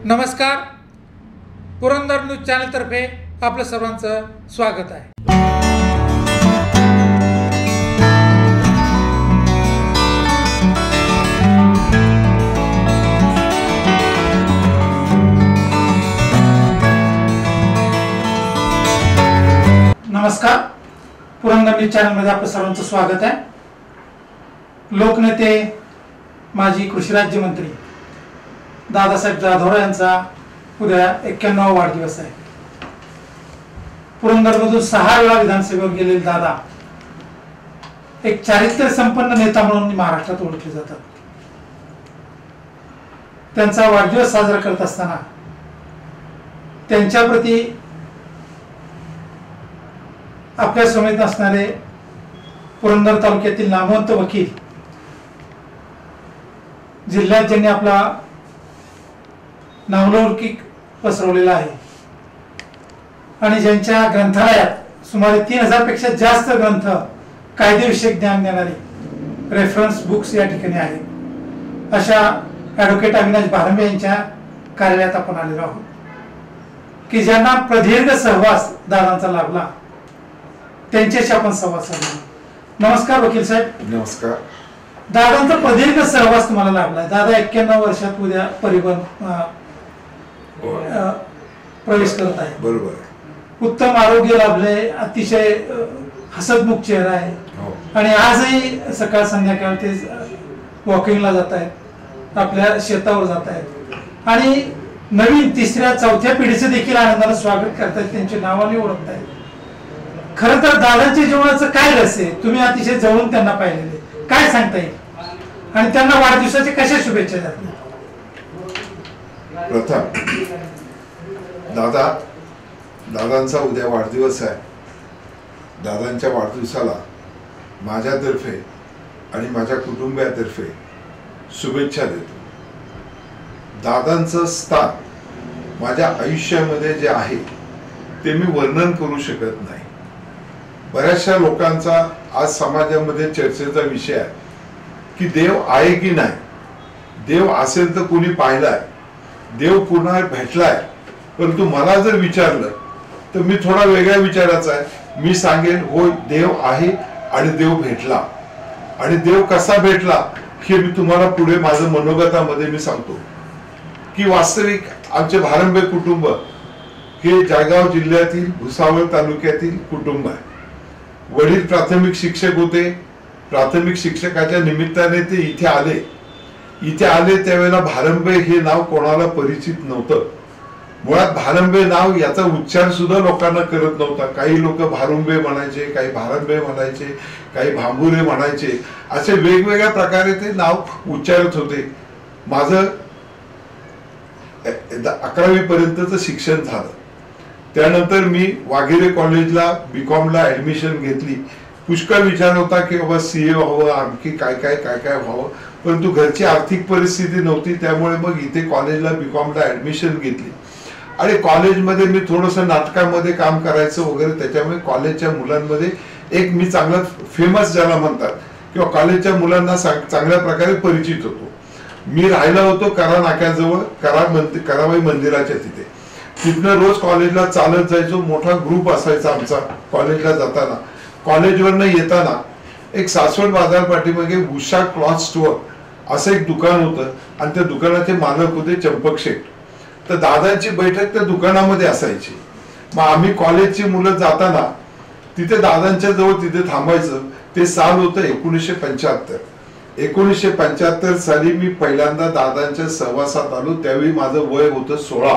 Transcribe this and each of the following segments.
नमस्कार, पुरंदर न्यूज चॅनलतर्फे आपलं सर्वांचं स्वागत आहे. नमस्कार, पुरंदर न्यूज चॅनलमध्ये आपलं सर्वांचं स्वागत आहे. लोकनेते माजी कृषी राज्यमंत्री दादासाहेब जाधव यांचा उद्या 91वा वाढदिवस आहे. पुरंदरमधून 6 वेळा विधानसभेवर गेलेले दादा एक चारित्र्य संपन्न नेता म्हणून महाराष्ट्रात ओळखले जातात. त्यांचा वाढदिवस साजरा करत असताना त्यांच्या प्रती आपल्या समेत असणारे पुरंदर तालुक्यातील नामवंत वकील, जिल्ह्यात ज्यांनी आपला नावलौकिक पसरवलेला आहे आणि ज्यांच्या ग्रंथालयात सुमारे 3000 पेक्षा जास्त ग्रंथ कायदेविषयक ज्ञान देणारे रेफरन्स बुक्स या ठिकाणी आहेत, अशा ॲडव्होकेट अविनाश भारंबे यांच्या कार्यालयात आपण आलेलो आहोत की ज्यांना प्रदीर्घ सहवास दादांचा लाभला. त्यांच्याशी आपण संवाद साधला. नमस्कार वकील साहेब. नमस्कार. दादांचा प्रदीर्घ सहवास तुम्हाला लाभलाय. दादा 91 वर्षात उद्या परिवहन प्रवेश करत आहे. बरोबर. उत्तम आरोग्य लाभले, अतिशय हसतमुख चेहरा आहे आणि आजही सकाळ संध्याकाळ ते वॉकिंगला जात आहेत, आपल्या शेतावर जात आहेत आणि नवीन 3ऱ्या 4थ्या पिढीचं देखील आनंदाने स्वागत करतायत, त्यांच्या नावाने ओळखतायत. खरं तर दादांच्या जीवनाचं काय रहस्य आहे? तुम्ही अतिशय जवळून त्यांना पाहिलेले, काय सांगता येईल आणि त्यांना वाढदिवसाच्या कशा शुभेच्छा द्या? प्रथम दादांचा उद्या वाढदिवस आहे. दादांच्या वाढदिवसाला माझ्यातर्फे आणि माझ्या कुटुंबियातर्फे शुभेच्छा देतो. दादांचं स्थान माझ्या आयुष्यामध्ये जे आहे ते मी वर्णन करू शकत नाही. बऱ्याचशा लोकांचा आज समाजामध्ये चर्चेचा विषय आहे की देव आहे की नाही, देव असेल तर कोणी पाहिलाय, देव पुन्हा भेटलाय. परंतु मला जर विचारलं तर मी थोडा वेगळ्या विचाराचा आहे. मी सांगेन होय, देव आहे आणि देव भेटला. आणि देव कसा भेटला हे मी तुम्हाला पुढे माझं मनोगतामध्ये मी सांगतो की वास्तविक आमचे भारंबे कुटुंब हे जळगाव जिल्ह्यातील भुसावळ तालुक्यातील कुटुंब आहे. वडील प्राथमिक शिक्षक होते. प्राथमिक शिक्षकाच्या निमित्ताने ते इथे आले त्यावेळेला भारंबे हे नाव कोणाला परिचित नव्हतं. मुळात भारंबे नाव याचा उच्चार सुद्धा लोकांना करत नव्हता. काही लोक भारुंबे म्हणायचे, काही भारंबे म्हणायचे, काही भांबुरे म्हणायचे, असे वेगवेगळ्या प्रकारे ते नाव उच्चारत होते. माझं 11वी पर्यंतचं शिक्षण झालं. त्यानंतर मी वाघेरे कॉलेजला BComला ऍडमिशन घेतली. पुष्कळ विचार होता की बाबा CA व्हावं, आणखी काय व्हावं, परंतु घरची आर्थिक परिस्थिती नव्हती. त्यामुळे मग इथे कॉलेजला BComला ऍडमिशन घेतली आणि कॉलेजमध्ये मी थोडंसं नाटकामध्ये काम करायचं वगैरे. त्याच्यामुळे कॉलेजच्या मुलांमध्ये एक मी चांगला फेमस ज्याला म्हणतात किंवा कॉलेजच्या मुलांना चांगल्या प्रकारे परिचित होतो. मी राहिला होतो करा नाक्याजवळ, कराबाई मंदिराच्या तिथे. तिथनं रोज कॉलेजला चालत जायचो. मोठा ग्रुप असायचा आमचा कॉलेजला जाताना. कॉलेजवरनं येताना एक सासवड बाजार पाठीमागे उषा क्लॉथ स्टोअर असं एक दुकान होतं आणि त्या दुकानाचे मालक होते चंपक शेठ. तर दादांची बैठक त्या दुकानामध्ये असायची. मग आम्ही कॉलेजची मुलं जाताना तिथे दादांच्या जवळ तिथे थांबायचं. ते साल होतं 1975. 1975 साली मी पहिल्यांदा दादांच्या सहवासात आलो. त्यावेळी माझं वय होतं 16.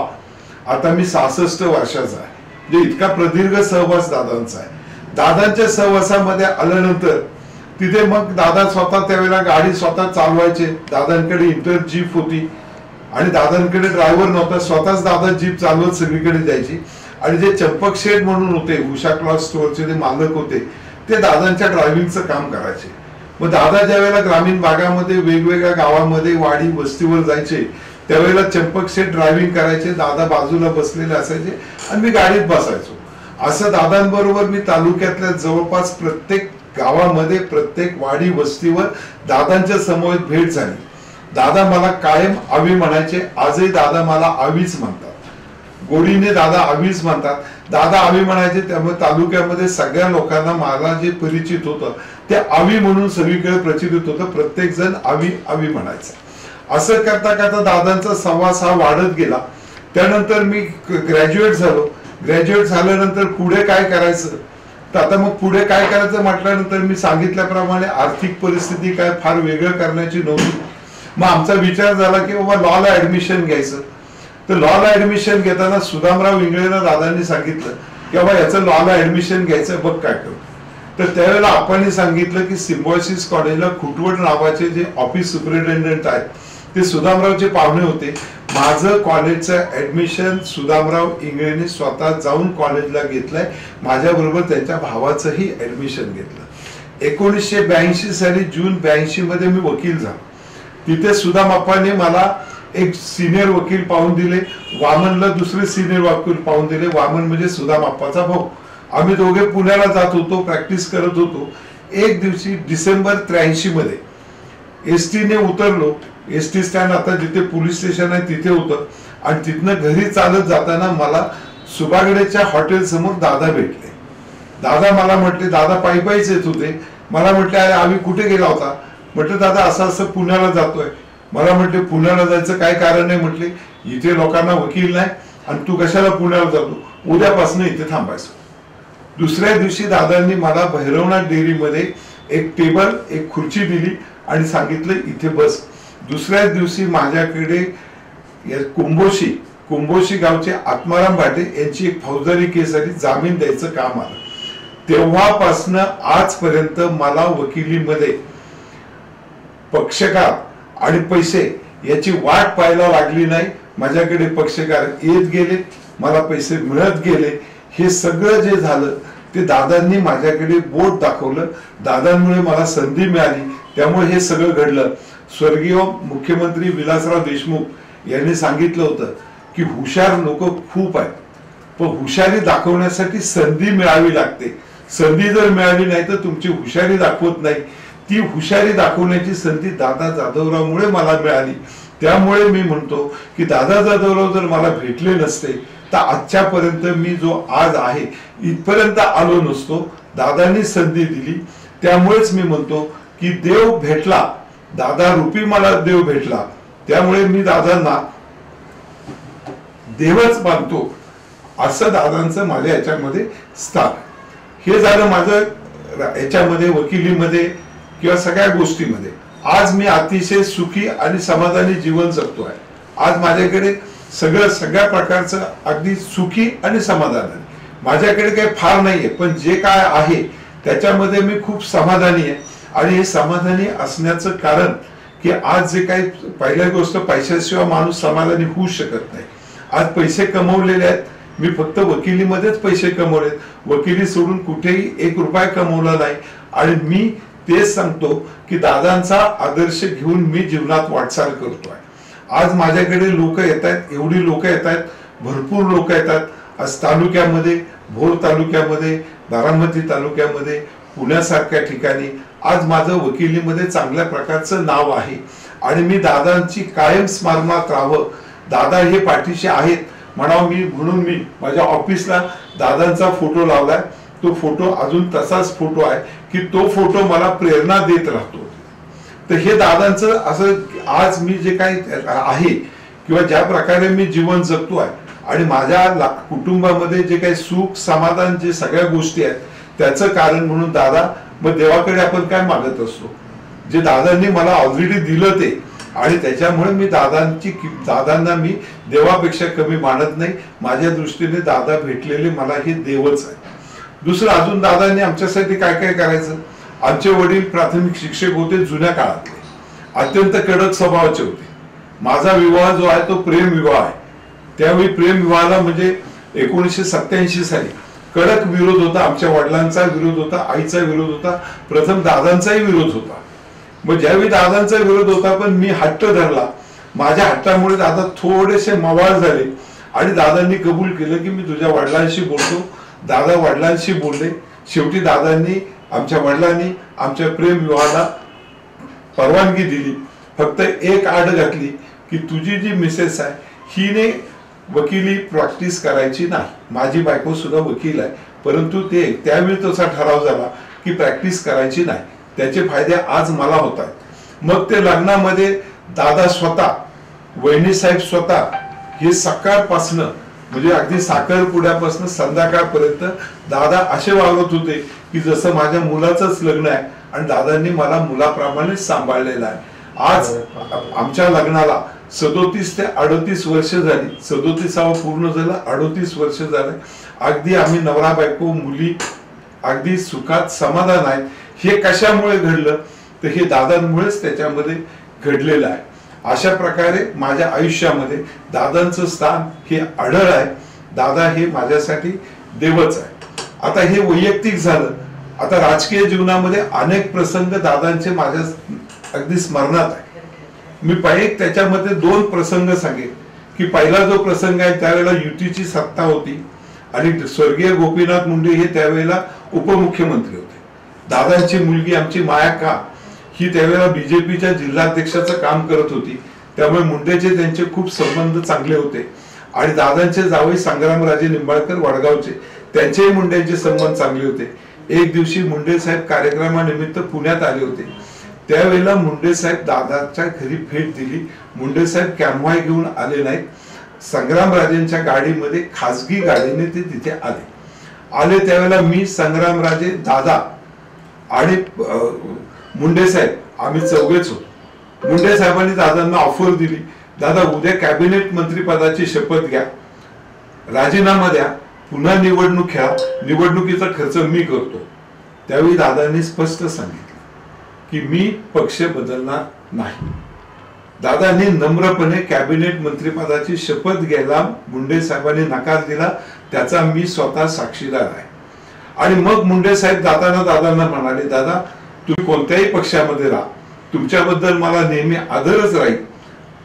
आता मी 66 वर्षाचा आहे. म्हणजे इतका प्रदीर्घ सहवास दादांचा आहे. दादांच्या सहवासामध्ये आल्यानंतर तिथे मग दादा स्वतः त्यावेळेला गाडी स्वतः चालवायचे. दादांकडे इंटर जीप होती आणि दादांकडे ड्रायव्हर नव्हता. स्वतःच दादा जीप चालवत सगळीकडे जायची. आणि जे चंपक शेठ म्हणून होते, उषा क्लॉथ स्टोअरचे जे मालक होते, ते दादांच्या ड्रायव्हिंगचं काम करायचे. मग दादा ज्या वेळेला ग्रामीण भागामध्ये वेगवेगळ्या गावामध्ये वाडी वस्तीवर जायचे त्यावेळेला चंपक शेठ ड्रायव्हिंग करायचे. दादा बाजूला बसलेले असायचे आणि मी गाडीत बसायचो. असं दादांबरोबर मी तालुक्यातल्या जवळपास प्रत्येक गावामध्ये, प्रत्येक वाडी वस्तीवर दादांच्या समवेत भेट झाली. दादा मला कायम आवी म्हणायचे, आजही दादा मला आवीच म्हणतात, गोडीने दादा आवीच म्हणतात. दादा आवी म्हणायचे, त्यामुळे तालुक्यामध्ये सगळ्या लोकांना मला जे परिचित होतं ते आवी म्हणून सगळीकडे प्रचलित होतं. प्रत्येक जण आवी आवी म्हणायचं. असं करता करता दादांचा सहवास हा वाढत गेला. त्यानंतर मी ग्रॅज्युएट झालो. ग्रॅज्युएट झाल्यानंतर पुढे काय करायचं, तर आता मग पुढे काय करायचं म्हटल्यानंतर मी सांगितल्याप्रमाणे आर्थिक परिस्थिती काय फार वेगळं करण्याची नव्हती. मग आमचा विचार झाला की बाबा लॉला ऍडमिशन घ्यायचं. तर लॉला ऍडमिशन घेताना सुदामराव इंगळेला दादांनी सांगितलं की बाबा याचं लॉला ऍडमिशन घ्यायचं, बघ काय करू. तर त्यावेळेला आपण सांगितलं की सिम्बॉयसिस कॉलेजला खुटवड नावाचे जे ऑफिस सुपरिटेंडंट आहेत ते सुदामरावचे पाहुणे होते. माझं कॉलेजचं ऍडमिशन सुदामराव इंगळेने स्वतः जाऊन कॉलेजला घेतलंय. माझ्याबरोबर त्यांच्या भावाचंही ऍडमिशन घेतलं. 1982 साली जून 82 मध्ये मी वकील झालो. तिथे सुदामाप्पाने मला एक सिनियर वकील पाहून दिले, वामनला दुसरे सिनियर वकील पाहून दिले. वामन म्हणजे सुदामाप्पाचा भाऊ. आम्ही दोघे पुण्याला जात होतो, प्रॅक्टिस करत होतो. एक दिवशी डिसेंबर 83 मध्ये एसटीने उतरलो. एसटी स्टँड आता जिथे पोलीस स्टेशन आहे तिथे होतं. आणि तिथनं घरी चालत जाताना मला सुबागडेच्या हॉटेल समोर दादा भेटले. दादा मला म्हटले, दादा पायी पायीच येत होते. मला म्हटले, अरे आम्ही कुठे गेला होता. म्हटलं दादा असं असं पुण्याला जातोय. मला म्हटले, पुण्याला जायचं काय कारण आहे. म्हटले, इथे लोकांना वकील नाही आणि तू कशाला पुण्याला जातो, उद्यापासून इथे थांबायचं. दुसऱ्या दिवशी दादांनी मला भैरवनाथ डेअरीमध्ये एक टेबल एक खुर्ची दिली आणि सांगितलं इथे बस. दुसऱ्या दिवशी माझ्याकडे कुंभोशी गावचे आत्माराम भाटे यांची एक फौजदारी केस आली, जामीन द्यायचं काम आलं. तेव्हापासनं आजपर्यंत मला वकिलीमध्ये पक्षकार आणि पैसे याची वाट पाहायला लागली नाही. माझ्याकडे पक्षकार येत गेले, मला पैसे मिळत गेले. हे सगळं जे झालं ते दादांनी माझ्याकडे बोट दाखवलं. दादांमुळे मला संधी मिळाली, त्यामुळे हे सगळं घडलं. स्वर्गीय मुख्यमंत्री विलासराव देशमुख यांनी सांगितलं होतं की हुशार लोक खूप आहेत, पण हुशारी दाखवण्यासाठी संधी मिळावी लागते. संधी जर मिळाली नाही तर तुमची हुशारी दाखवत नाही. ती हुशारी दाखवण्याची संधी दादा जाधवरावमुळे मला मिळाली. त्यामुळे मी म्हणतो की दादा जाधवराव जर मला भेटले नसते तर आजच्यापर्यंत मी जो आज आहे इथपर्यंत आलो नसतो. दादांनी संधी दिली, त्यामुळेच मी म्हणतो की देव भेटला, दादा रूपी मला देव भेटला. त्यामुळे मी दादांना देवच मानतो. असं दादांचं माझ्या याच्यामध्ये स्थान. हे झालं माझं याच्यामध्ये वकिलीमध्ये किंवा सगळ्या गोष्टीमध्ये. आज मी अतिशय सुखी आणि समाधानी जीवन जगतो आहे. आज माझ्याकडे सगळ्या प्रकारचं अगदी सुखी आणि समाधान आहे. माझ्याकडे काही फार नाहीये, पण जे काय आहे त्याच्यामध्ये मी खूप समाधानी आहे. आणि हे समाधानी असण्याचं कारण की आज जे काही, पहिल्या गोष्ट पैशाशिवाय माणूस समाधानी होऊ शकत नाही. आज पैसे कमवलेले आहेत, मी फक्त वकिलीमध्येच पैसे कमवले. वकिली सोडून कुठेही 1 रुपया कमवला नाही. आणि मी तेच सांगतो की दादांचा आदर्श घेऊन मी जीवनात वाटचाल करतोय. आज माझ्याकडे लोक येत आहेत, एवढी लोक येत आहेत, भरपूर लोक येतात. आज तालुक्यामध्ये, भोर तालुक्यामध्ये, बारामती तालुक्यामध्ये, पुण्यासारख्या ठिकाणी आज माझं वकिलीमध्ये चांगल्या प्रकारचं नाव आहे. आणि मी दादांची कायम स्मरणात राहावं. दादा हे पाठीशी आहेत म्हणावं मी, म्हणून मी माझ्या ऑफिसला दादांचा फोटो लावलाय. तो फोटो अजून तसाच फोटो आहे की तो फोटो मला प्रेरणा देत राहतो. तर हे दादांचं असं आज मी जे काही आहे किंवा ज्या प्रकारे मी जीवन जगतो आहे आणि माझ्या कुटुंबामध्ये जे काही सुख समाधान जे सगळ्या गोष्टी आहेत त्याचं कारण म्हणून दादा. मग देवाकडे आपण काय मागत असतो, जे दादांनी मला ऑलरेडी दिलं ते. आणि त्याच्यामुळे मी दादांना मी देवापेक्षा कमी मानत नाही. माझ्या दृष्टीने दादा भेटलेले मला हे देवच आहे. दुसरं अजून दादांनी आमच्यासाठी काय काय करायचं. आमचे वडील प्राथमिक शिक्षक होते जुन्या काळातले, अत्यंत कडक स्वभावाचे होते. माझा विवाह जो आहे तो प्रेम विवाह आहे. त्यावेळी प्रेम विवाहाला म्हणजे 1987 साली कडक विरोध होता. आमच्या वडिलांचा विरोध होता, आईचा विरोध होता, प्रथम दादांचाही विरोध होता. मग ज्यावेळी दादांचा विरोध होता पण मी हट्ट धरला. माझ्या हट्टामुळे दादा थोडेसे मवाळ झाले आणि दादांनी कबूल केलं की मी तुझ्या वडिलांशी बोलतो. दादा वडिलांशी बोलले. शेवटी दादांनी, आमच्या वडिलांनी आमच्या प्रेम विवाहाला परवानगी दिली. फक्त एक आड घातली की तुझी जी मिसेस आहे हिने वकिली प्रॅक्टिस करायची नाही. माझी बायको सुद्धा वकील आहे, परंतु ते त्यावेळी तसा ठराव झाला की प्रॅक्टिस करायची नाही. त्याचे फायदे आज मला होत आहेत. मग ते लग्नामध्ये दादा स्वतः, वहिनी साहेब स्वतः हे सकाळपासनं म्हणजे अगदी साखरपुड्यापासून संध्याकाळपर्यंत दादा असे वागत होते की जसं माझ्या मुलाचंच लग्न आहे आणि दादांनी मला मुलाप्रमाणे सांभाळलेलं आहे. आज आमच्या लग्नाला 37 ते 38 वर्ष झाली. 37वा पूर्ण झालं, 38 वर्ष झालं. अगदी आम्ही नवरा बायको मुली अगदी सुखात समाधान आहे. हे कशामुळे घडलं तर हे दादांमुळेच त्याच्यामध्ये घडलेलं आहे. अशा प्रकारे माझ्या आयुष्यामध्ये दादांचं स्थान हे अढळ आहे. दादा हे माझ्यासाठी देवच आहे. आता हे वैयक्तिक झालं. आता राजकीय जीवनामध्ये अनेक प्रसंग दादांचे माझ्या अगदी स्मरणात आहे. मी पाहिजे त्याच्यामध्ये 2 प्रसंग सांगेन की पहिला जो प्रसंग आहे त्यावेळेला युतीची सत्ता होती आणि स्वर्गीय गोपीनाथ मुंडे हे त्यावेळेला उपमुख्यमंत्री होते. दादांची मुलगी आमची माया ही त्यावेळेला बीजेपीच्या जिल्हाध्यक्षाचं काम करत होती. त्यामुळे मुंडेचे त्यांचे खूप संबंध चांगले होते आणि दादांचे जावई संग्रामराजे निंबाळकर वडगावचे, त्यांचेही मुंडेंचे संबंध चांगले होते. एक दिवशी मुंडे साहेब कार्यक्रमानिमित्त पुण्यात आले होते. त्यावेळेला मुंडे साहेब दादाच्या घरी भेट दिली. मुंडे साहेब कॅनव्हाय घेऊन आले नाहीत. संग्रामराजेंच्या गाडीमध्ये खासगी गाडीने ते तिथे आले. त्यावेळेला मी, संग्रामराजे, दादा आणि मुंडे साहेब आम्ही चौघेच होतो. मुंडे साहेबांनी दादांना ऑफर दिली, दादा उद्या कॅबिनेट मंत्रीपदाची शपथ घ्या, राजीनामा द्या, पुन्हा निवडणूक घ्या, निवडणुकीचा खर्च मी करतो. त्यावेळी दादांनी स्पष्ट सांगितलं की मी पक्ष बदलणार नाही. दादांनी नम्रपणे कॅबिनेट मंत्रीपदाची शपथ घ्यायला मुंडे साहेबांनी नकार दिला. त्याचा मी स्वतः साक्षीदार आहे. आणि मग मुंडे साहेब दादांना म्हणाले, दादा तुम्ही कोणत्याही पक्षामध्ये राहा, तुमच्याबद्दल मला नेहमी आदरच राहील.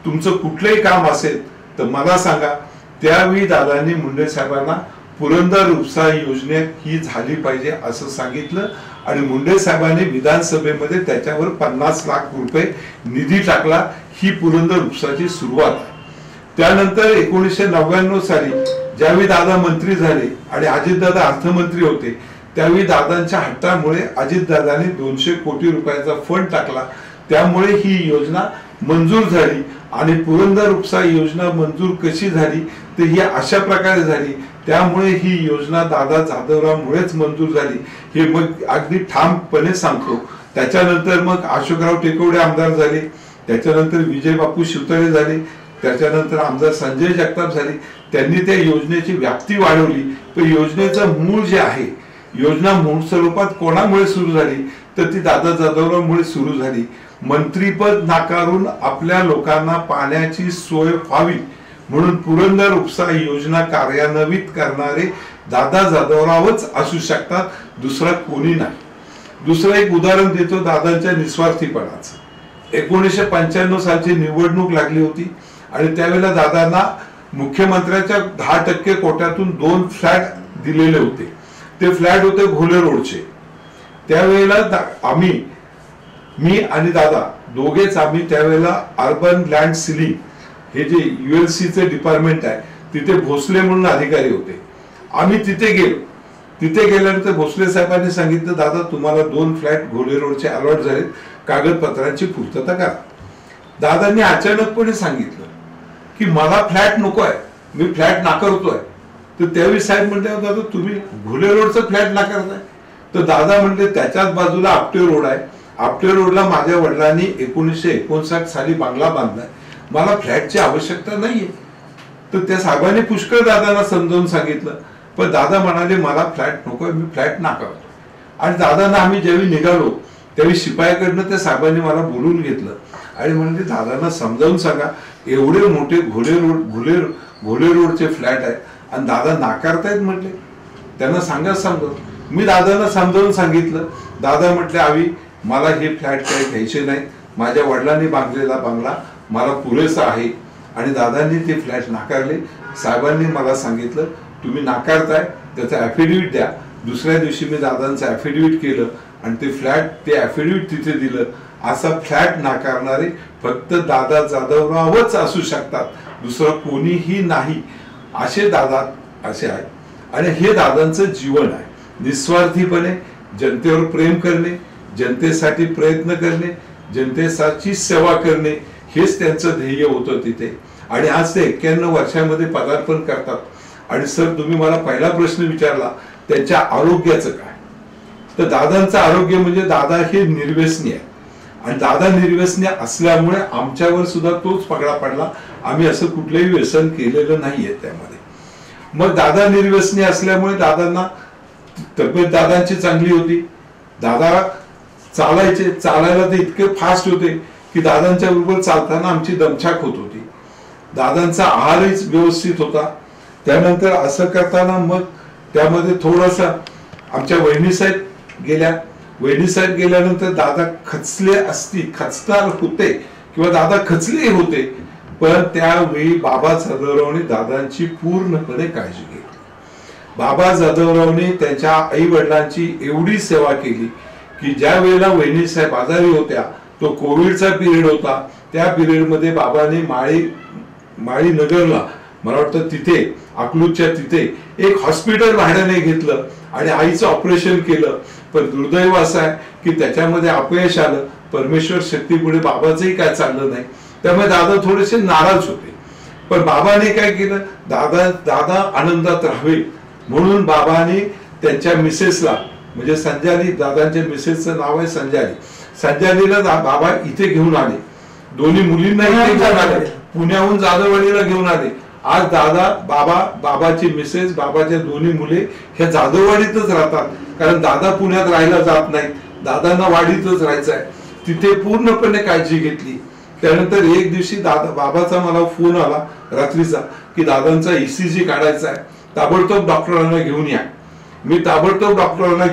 तुमचं कुठलंही काम असेल तर मला सांगा. त्यावेळी दादांनी मुंडे साहेबांना पुरंदर उपसा योजना ही झाली पाहिजे असं सांगितलं आणि मुंडे साहेबांनी विधानसभेमध्ये त्याच्यावर 50 लाख रुपये निधी टाकला. ही पुरंदर उपसाची सुरुवात आहे. त्यानंतर 1999 साली ज्यावेळी दादा मंत्री झाले आणि अजितदादा अर्थमंत्री होते, त्यावेळी दादांच्या हट्टामुळे अजितदादांनी 200 कोटी रुपयाचा फंड टाकला. त्यामुळे ही योजना मंजूर झाली. आणि पुरंदर उपसा योजना मंजूर कशी झाली तर ही अशा प्रकारे झाली. त्यामुळे ही योजना दादा जाधवरावमुळेच मंजूर झाली हे मग अगदी ठामपणे सांगतो. त्याच्यानंतर मग अशोकराव टेकवडे आमदार झाले, त्याच्यानंतर विजय बापू शिवतळे झाले, त्याच्यानंतर आमदार संजय जगताप झाले. त्यांनी त्या योजनेची व्याप्ती वाढवली. पण योजनेचं मूळ जे आहे, योजना मूळ स्वरूपात कोणामुळे सुरू झाली तर ती दादा जाधवरावमुळे सुरू झाली. मंत्रीपद नाकारून आपल्या लोकांना पाण्याची सोय व्हावी म्हणून पुरंदर उपसा योजना कार्यान्वित करणारे दादा जाधवरावच असू शकतात, दुसरा कोणी नाही. दुसरं एक उदाहरण देतो दादांच्या निस्वार्थीपणाचं. 1995 सालची निवडणूक लागली होती आणि त्यावेळेला दादांना मुख्यमंत्र्यांच्या 10% कोट्यातून 2 फ्लॅट दिलेले होते. ते फ्लॅट होते घोले रोडचे. त्यावेळेला मी आणि दादा दोघेच आम्ही त्यावेळेला अर्बन लँड सिलिंग हे जे ULCचे डिपार्टमेंट आहे तिथे भोसले म्हणून अधिकारी होते. आम्ही तिथे गेलो. तिथे गेल्यानंतर भोसले साहेबांनी सांगितलं, दादा तुम्हाला 2 फ्लॅट घोले रोडचे अलॉट झालेत, कागदपत्रांची पूर्तता करा. दादांनी अचानकपणे सांगितलं की मला फ्लॅट नको आहे, मी फ्लॅट नाकारतोय. तर त्यावेळी साहेब म्हणले, दादा तुम्ही घोले रोडचा फ्लॅट नाकारताय. तर दादा म्हणले त्याच्याच बाजूला आपटे रोड आहे, आपटे रोडला माझ्या वडिलांनी 1959 साली बांगला बांधलाय, मला फ्लॅटची आवश्यकता नाहीये. तर त्या साहेबांनी पुष्कळ दादांना समजावून सांगितलं. पण दादा म्हणाले मला फ्लॅट नकोय, मी फ्लॅट नाकारतो. आणि दादांना आम्ही ज्यावेळी निघालो त्यावेळी शिपायाकडनं त्या साहेबांनी मला बोलून घेतलं आणि म्हणजे दादांना समजावून सांगा, एवढे मोठे घोले रोडचे फ्लॅट आहे आणि दादा नाकारतायत म्हटले, त्यांना समजावून. मी दादांना समजावून सांगितलं. दादा म्हटले, आवी मला हे फ्लॅट काही घ्यायचे नाही, माझ्या वडिलांनी बांधलेला बंगला मला पुरेसा आहे. आणि दादांनी ते फ्लॅट नाकारले. साहेबांनी मला सांगितलं तुम्ही नाकारताय त्याचं ॲफिडेव्हिट द्या. दुसऱ्या दिवशी मी दादांचं ॲफिडेव्हिट केलं आणि ते ॲफिडेव्हिट तिथे दिलं असा फ्लॅट नाकारणारे फक्त दादा जाधवरावच असू शकतात, दुसरं कोणीही नाही, असे दादा असे आहेत. आणि हे दादांचं जीवन आहे. निस्वार्थीपणे जनतेवर प्रेम करणे, जनतेसाठी प्रयत्न करणे, जनतेसाठी सेवा करणे, हेच त्यांचं ध्येय होतं तिथे. आणि आज ते 91 वर्षामध्ये पदार्पण करतात. आणि सर, तुम्ही मला पहिला प्रश्न विचारला त्यांच्या आरोग्याचं काय, तर दादांचं आरोग्य म्हणजे दादा हे निर्व्यसनी आहे. आणि दादा निर्व्यसनी असल्यामुळे आमच्यावर सुद्धा तोच पगडा पडला. आम्ही असं कुठलंही व्यसन केलेलं नाहीये त्यामध्ये. मग दादा निर्व्यसनी असल्यामुळे दादांना तब्येत दादांची चांगली होती. दादा चालायचे, चालायला ते इतके फास्ट होते की दादांच्या बरोबर चालताना आमची दमछाक होत होती. दादांचा आहारही व्यवस्थित होता. त्यानंतर असं करताना मग त्यामध्ये थोडासा आमच्या वहिनीसाहेब गेल्या. वहिनीसाहेब गेल्यानंतर दादा खचले खचणार होते किंवा दादा खचले होते, पण त्यावेळी बाबा जाधवरावने दादांची पूर्णपणे काळजी घेतली. बाबा जाधवरावने त्यांच्या आई वडिलांची एवढी सेवा केली की ज्या वेळेला वहिनीसाहेब आजारी होत्या, तो कोविडचा पिरियड होता, त्या पिरियड मध्ये बाबाने माळी नगरला, मला वाटतं तिथे अकलूजच्या तिथे एक हॉस्पिटल भाड्याने घेतलं आणि आईचं ऑपरेशन केलं. पण दुर्दैव असं आहे की त्याच्यामध्ये अपयश आलं. परमेश्वर शक्तीपुढे बाबाचंही काय चाललं नाही. त्यामुळे दादा थोडेसे नाराज होते. पण बाबाने काय केलं, दादा आनंदात राहावे म्हणून बाबाने त्यांच्या मिसेसला, म्हणजे संजाली, दादांच्या मिसेसचं नाव आहे संजाली, संजालीला बाबा इथे घेऊन आले. दोन्ही मुलींना इथे घेऊन आले, पुण्याहून जाधववाडीला घेऊन आले. आज दादा, बाबाची मिसेस, बाबाच्या दोन्ही मुले ह्या जाधववाडीतच राहतात. कारण दादा पुण्यात राहायला जात नाही, दादांना वाडीतच राहायचं आहे. तिथे पूर्णपणे काळजी घेतली. त्यानंतर एक दिवशी बाबाचा मला फोन आला रात्रीचा की दादांचा ECG काढायचा आहे, ताबडतोब डॉक्टरांना घेऊन या. मी ताबडतोब डॉक्टरांना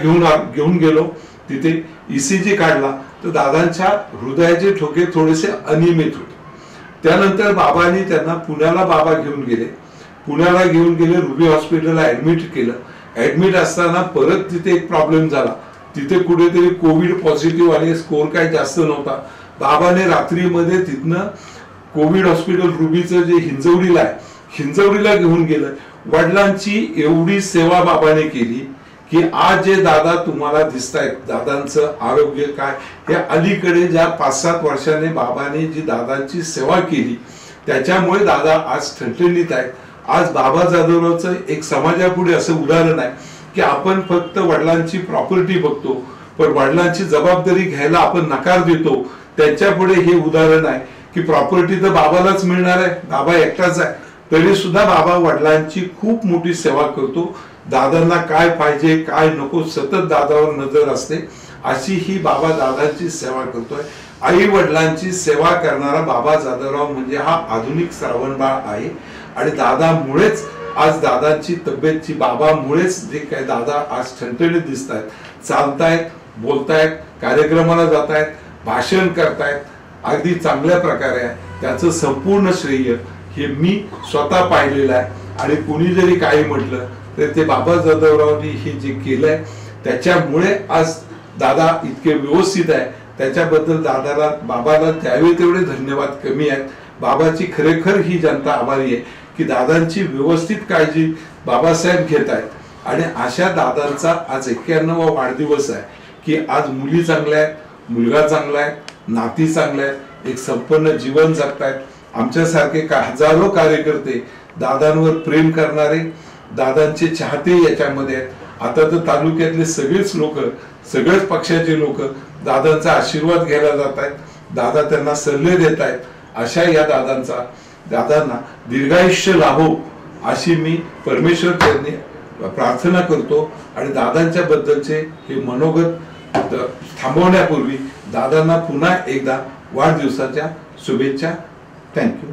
घेऊन गेलो. तिथे ECG काढला तर दादांच्या हृदयाचे ठोके थोडेसे अनियमित होते. त्यानंतर बाबांनी त्यांना पुण्याला घेऊन गेले. रुबी हॉस्पिटलला ऍडमिट केलं. ऍडमिट असताना परत तिथे एक प्रॉब्लेम झाला. तिथे कुठेतरी कोविड पॉझिटिव्ह आले, स्कोर काय जास्त नव्हता. बाबाने रात्रीमध्ये तिथनं कोविड हॉस्पिटल रुबीचं जे हिंजवडीला आहे, हिंजवडीला घेऊन गेलं. वडिलांची एवढी सेवा बाबाने केली की आज जे दादा तुम्हाला दिसतायत, दादांचं आरोग्य काय, हे अलीकडे ज्या 5-7 वर्षाने बाबाने जी दादांची सेवा केली त्याच्यामुळे दादा आज ठणठणीत आहेत. आज बाबा जाधवरावचं एक समाजापुढे असं उदाहरण आहे की आपण फक्त वडिलांची प्रॉपर्टी बघतो, पण वडिलांची जबाबदारी घ्यायला आपण नकार देतो. त्यांच्यापुढे हे उदाहरण आहे की प्रॉपर्टी तर बाबालाच मिळणार आहे, बाबा एकटाच आहे, तरी सुद्धा बाबा वडिलांची खूप मोठी सेवा करतो. दादांना काय पाहिजे काय नको सतत दादावर नजर असते. अशी ही बाबा दादांची सेवा करतोय. आई वडिलांची सेवा करणारा बाबा जाधवराव म्हणजे हा आधुनिक श्रावणबाळ आहे. आणि दादामुळेच आज दादांची तब्येतची, बाबामुळेच जे काय दादा आज ठणठणीत दिसत आहेत, चालतायत, बोलतायत, कार्यक्रमाला जात आहेत, भाषण करतायत, अगदी चांगल्या प्रकारे आहे. त्याचं संपूर्ण श्रेय हे मी स्वतः पाहिलेलं आहे. आणि कुणी जरी काही म्हटलं तर ते बाबा जाधवरावनी हे जे केलंय त्याच्यामुळे आज दादा इतके व्यवस्थित आहे. त्याच्याबद्दल बाबाला द्यावे तेवढे धन्यवाद कमी आहेत. बाबाची खरेखर ही जनता आभारी आहे की दादांची व्यवस्थित काळजी बाबासाहेब घेत आहेत. आणि अशा दादांचा आज 91वा वाढदिवस आहे की आज मुली चांगल्या आहेत, मुलगा चांगला आहे, नाती चांगल्या आहेत, एक संपन्न जीवन जगतायत. आमच्यासारखे हजारो कार्यकर्ते दादांवर प्रेम करणारे, दादांचे चाहते याच्यामध्ये आहेत. आता तर तालुक्यातले सगळेच लोक, सगळेच पक्षाचे लोक दादांचा आशीर्वाद घ्यायला जात आहेत. दादा त्यांना सल्ले देत आहेत. अशा या दादांना दीर्घायुष्य लाभो अशी मी परमेश्वर चरणी प्रार्थना करतो. आणि दादांच्या बद्दलचे हे मनोगत थांबवण्यापूर्वी दादांना पुन्हा एकदा वाढदिवसाच्या शुभेच्छा. थँक्यू.